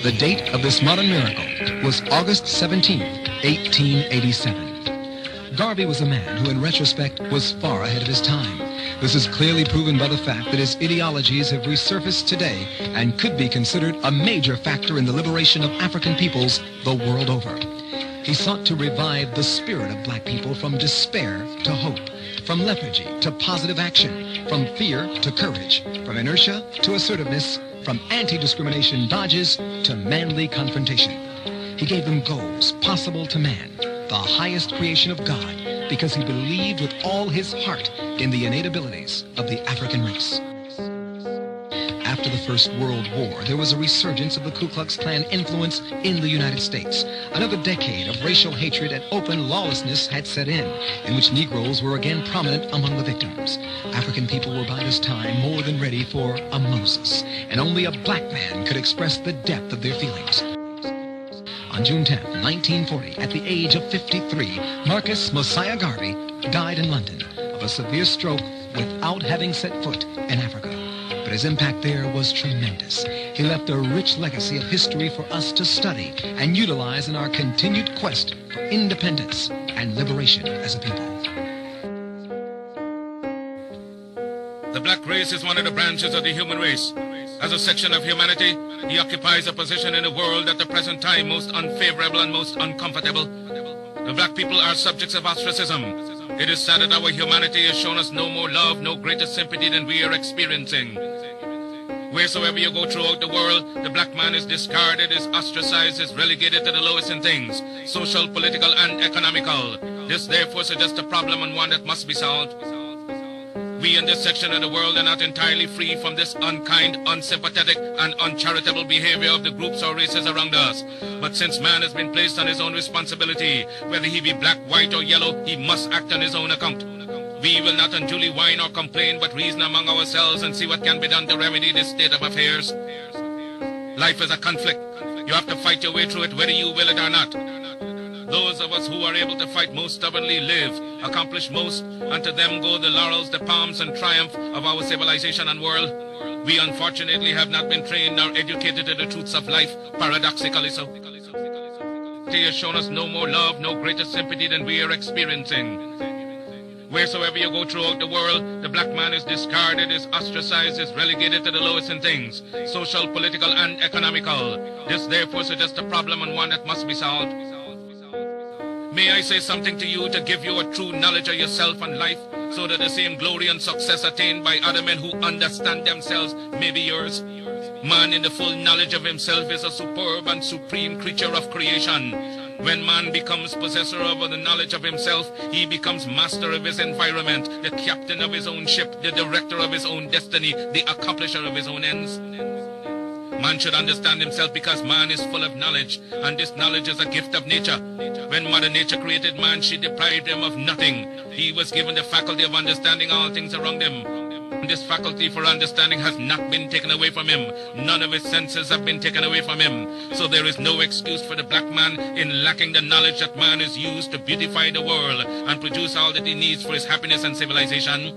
The date of this modern miracle was August 17, 1887. Garvey was a man who, in retrospect, was far ahead of his time. This is clearly proven by the fact that his ideologies have resurfaced today and could be considered a major factor in the liberation of African peoples the world over. He sought to revive the spirit of black people from despair to hope, from lethargy to positive action, from fear to courage, from inertia to assertiveness, from anti-discrimination dodges to manly confrontation. He gave them goals possible to man, the highest creation of God, because he believed with all his heart in the innate abilities of the African race. After the First World War, there was a resurgence of the Ku Klux Klan influence in the United States. Another decade of racial hatred and open lawlessness had set in which Negroes were again prominent among the victims. African people were by this time more than ready for a Moses, and only a black man could express the depth of their feelings. On June 10, 1940, at the age of 53, Marcus Mosiah Garvey died in London of a severe stroke without having set foot in Africa. But his impact there was tremendous. He left a rich legacy of history for us to study and utilize in our continued quest for independence and liberation as a people. The black race is one of the branches of the human race. As a section of humanity, he occupies a position in the world at the present time most unfavorable and most uncomfortable. The black people are subjects of ostracism. It is sad that our humanity has shown us no more love, no greater sympathy than we are experiencing. Wheresoever you go throughout the world, the black man is discarded, is ostracized, is relegated to the lowest in things, social, political, and economical. This therefore suggests a problem and one that must be solved. We in this section of the world are not entirely free from this unkind, unsympathetic, and uncharitable behavior of the groups or races around us. But since man has been placed on his own responsibility, whether he be black, white, or yellow, he must act on his own account. We will not unduly whine or complain, but reason among ourselves and see what can be done to remedy this state of affairs. Life is a conflict. You have to fight your way through it, whether you will it or not. Those of us who are able to fight most stubbornly live, accomplish most, and to them go the laurels, the palms, and triumph of our civilization and world. We unfortunately have not been trained nor educated to the truths of life, paradoxically so. He has shown us no more love, no greater sympathy than we are experiencing. Wheresoever you go throughout the world, the black man is discarded, is ostracized, is relegated to the lowest in things, social, political, and economical. This therefore suggests a problem and one that must be solved. May I say something to you to give you a true knowledge of yourself and life, so that the same glory and success attained by other men who understand themselves may be yours. Man in the full knowledge of himself is a superb and supreme creature of creation. When man becomes possessor of the knowledge of himself, he becomes master of his environment, the captain of his own ship, the director of his own destiny, the accomplisher of his own ends. Man should understand himself because man is full of knowledge, and this knowledge is a gift of nature. When Mother Nature created man, she deprived him of nothing. He was given the faculty of understanding all things around him. This faculty for understanding has not been taken away from him. None of his senses have been taken away from him. So there is no excuse for the black man in lacking the knowledge that man is used to beautify the world and produce all that he needs for his happiness and civilization.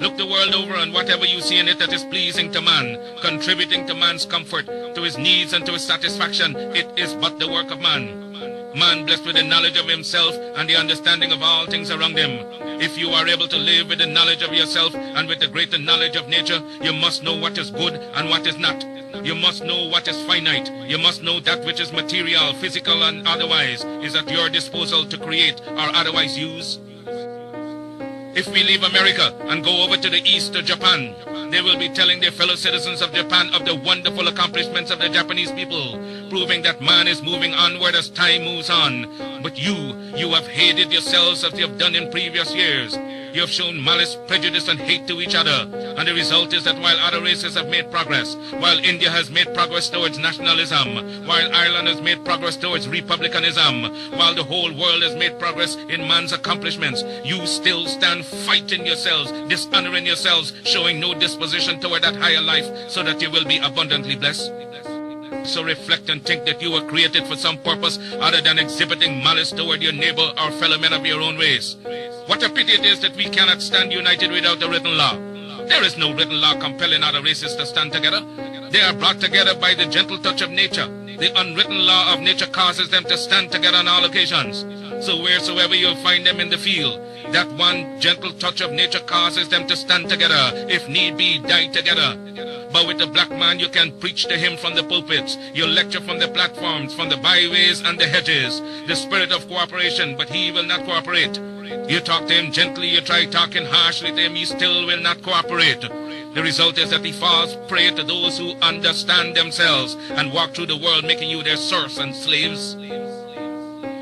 Look the world over, and whatever you see in it that is pleasing to man, contributing to man's comfort, to his needs and to his satisfaction, it is but the work of man. Man blessed with the knowledge of himself and the understanding of all things around him. If you are able to live with the knowledge of yourself and with the greater knowledge of nature, you must know what is good and what is not. You must know what is finite. You must know that which is material, physical, and otherwise is at your disposal to create or otherwise use. If we leave America and go over to the east to Japan, they will be telling their fellow citizens of Japan of the wonderful accomplishments of the Japanese people, proving that man is moving onward as time moves on. But you have hated yourselves as you have done in previous years. You have shown malice, prejudice, and hate to each other. And the result is that while other races have made progress, while India has made progress towards nationalism, while Ireland has made progress towards republicanism, while the whole world has made progress in man's accomplishments, you still stand fighting yourselves, dishonoring yourselves, showing no disposition toward that higher life so that you will be abundantly blessed. So reflect and think that you were created for some purpose other than exhibiting malice toward your neighbor or fellow men of your own race. What a pity it is that we cannot stand united without the written law. There is no written law compelling other races to stand together. They are brought together by the gentle touch of nature. The unwritten law of nature causes them to stand together on all occasions. So wheresoever you find them in the field, that one gentle touch of nature causes them to stand together, if need be, die together. But with the black man, you can preach to him from the pulpits. You lecture from the platforms, from the byways and the hedges. The spirit of cooperation, but he will not cooperate. You talk to him gently, you try talking harshly to him, he still will not cooperate. The result is that he falls prey to those who understand themselves and walk through the world making you their serfs and slaves.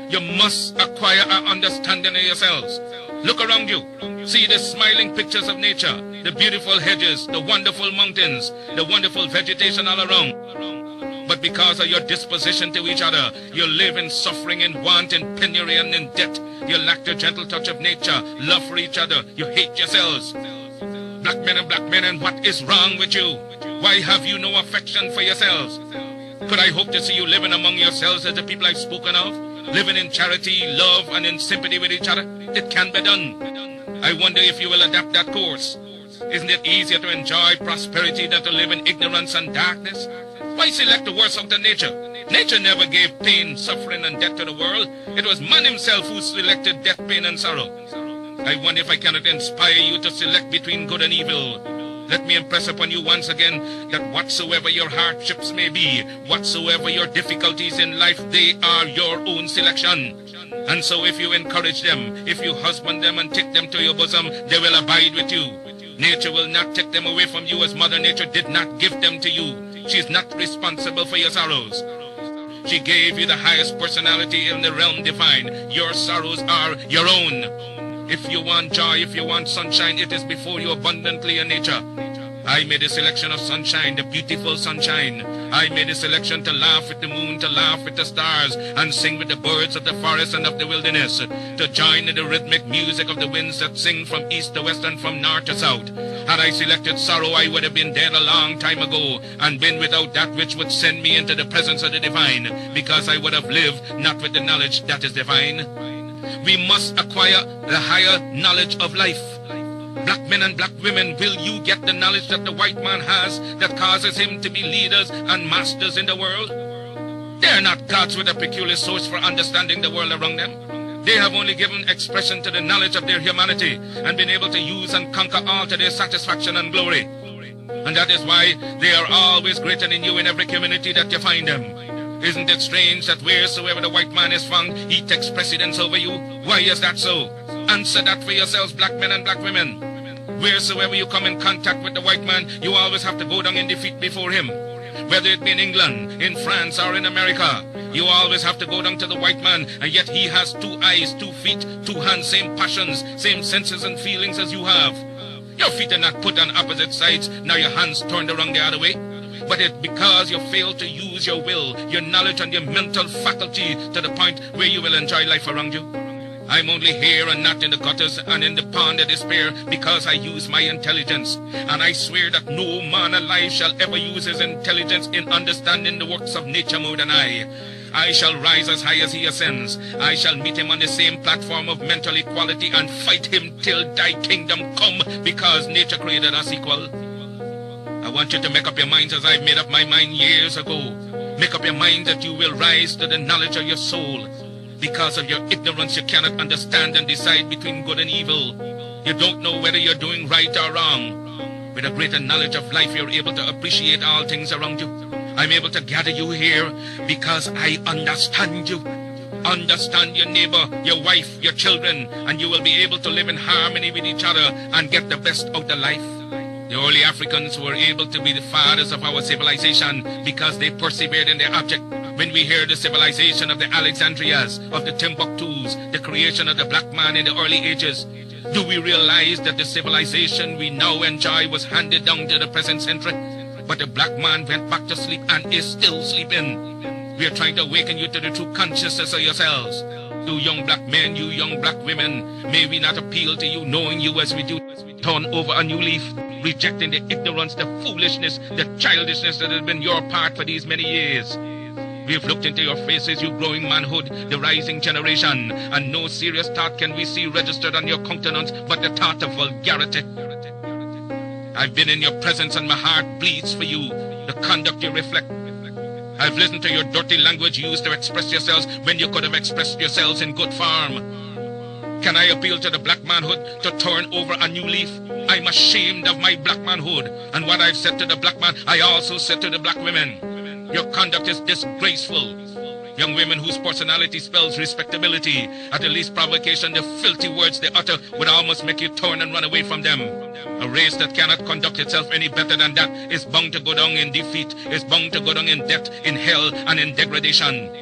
You must acquire an understanding of yourselves. Look around you. See the smiling pictures of nature, the beautiful hedges, the wonderful mountains, the wonderful vegetation all around. But because of your disposition to each other, you live in suffering, in want, in penury, and in debt. You lack the gentle touch of nature, love for each other. You hate yourselves. Black men, and what is wrong with you? Why have you no affection for yourselves? Could I hope to see you living among yourselves as the people I've spoken of? Living in charity, love, and in sympathy with each other? It can be done. I wonder if you will adapt that course. Isn't it easier to enjoy prosperity than to live in ignorance and darkness? Why select the worst out of nature? Nature never gave pain, suffering, and death to the world. It was man himself who selected death, pain, and sorrow. I wonder if I cannot inspire you to select between good and evil. Let me impress upon you once again that whatsoever your hardships may be, whatsoever your difficulties in life, they are your own selection. And so if you encourage them, if you husband them and take them to your bosom, they will abide with you. Nature will not take them away from you as Mother Nature did not give them to you. She is not responsible for your sorrows. She gave you the highest personality in the realm divine. Your sorrows are your own. If you want joy, if you want sunshine, it is before you abundantly in nature. I made a selection of sunshine, the beautiful sunshine. I made a selection to laugh with the moon, to laugh with the stars, and sing with the birds of the forest and of the wilderness, to join in the rhythmic music of the winds that sing from east to west and from north to south. Had I selected sorrow, I would have been dead a long time ago, and been without that which would send me into the presence of the divine, because I would have lived not with the knowledge that is divine. We must acquire the higher knowledge of life. Black men and black women, will you get the knowledge that the white man has that causes him to be leaders and masters in the world? They are not gods with a peculiar source for understanding the world around them. They have only given expression to the knowledge of their humanity and been able to use and conquer all to their satisfaction and glory. And that is why they are always greater than you in every community that you find them. Isn't it strange that wheresoever the white man is found, he takes precedence over you? Why is that so? Answer that for yourselves, black men and black women. Wheresoever you come in contact with the white man, you always have to go down in defeat before him. Whether it be in England, in France, or in America, you always have to go down to the white man, and yet he has 2 eyes, 2 feet, 2 hands, same passions, same senses and feelings as you have. Your feet are not put on opposite sides, now your hands turned around the other way. But it's because you fail to use your will, your knowledge, and your mental faculty to the point where you will enjoy life around you. I'm only here and not in the gutters and in the pond of despair because I use my intelligence. And I swear that no man alive shall ever use his intelligence in understanding the works of nature more than I. I shall rise as high as he ascends. I shall meet him on the same platform of mental equality and fight him till thy kingdom come, because nature created us equal. I want you to make up your minds as I've made up my mind years ago. Make up your mind that you will rise to the knowledge of your soul. Because of your ignorance, you cannot understand and decide between good and evil. You don't know whether you're doing right or wrong. With a greater knowledge of life, you're able to appreciate all things around you. I'm able to gather you here because I understand you. Understand your neighbor, your wife, your children, and you will be able to live in harmony with each other and get the best out of life. The early Africans were able to be the fathers of our civilization because they persevered in their object. When we hear the civilization of the Alexandrias, of the Timbuktus, the creation of the black man in the early ages, do we realize that the civilization we now enjoy was handed down to the present century? But the black man went back to sleep and is still sleeping. We are trying to awaken you to the true consciousness of yourselves. You young black men, you young black women, may we not appeal to you knowing you as we do. Turn over a new leaf, rejecting the ignorance, the foolishness, the childishness that has been your part for these many years. We have looked into your faces, you growing manhood, the rising generation, and no serious thought can we see registered on your countenance but the thought of vulgarity. I've been in your presence and my heart bleeds for you, the conduct you reflect. I've listened to your dirty language used to express yourselves when you could have expressed yourselves in good form. Can I appeal to the black manhood to turn over a new leaf? I'm ashamed of my black manhood, and what I've said to the black man, I also said to the black women. Your conduct is disgraceful. Young women whose personality spells respectability, at the least provocation, the filthy words they utter would almost make you turn and run away from them. A race that cannot conduct itself any better than that is bound to go down in defeat, is bound to go down in death, in hell, and in degradation.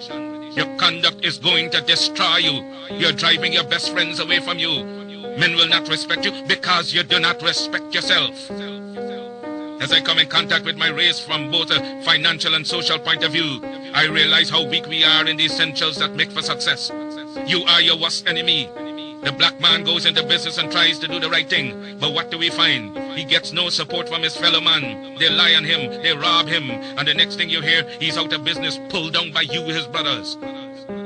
Your conduct is going to destroy you. You're driving your best friends away from you. Men will not respect you because you do not respect yourself. As I come in contact with my race from both a financial and social point of view, I realize how weak we are in the essentials that make for success. You are your worst enemy. The black man goes into business and tries to do the right thing, but what do we find? He gets no support from his fellow man. They lie on him, they rob him, and the next thing you hear, he's out of business, pulled down by you, his brothers.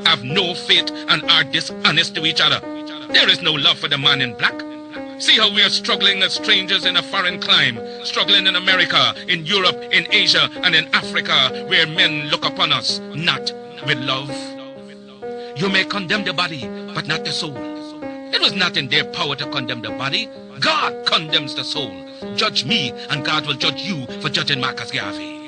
Have no faith and are dishonest to each other. There is no love for the man in black. See how we are struggling as strangers in a foreign clime, struggling in America, in Europe, in Asia, and in Africa, where men look upon us, not with love. You may condemn the body, but not the soul. It was not in their power to condemn the body. God condemns the soul. Judge me, and God will judge you for judging Marcus Garvey.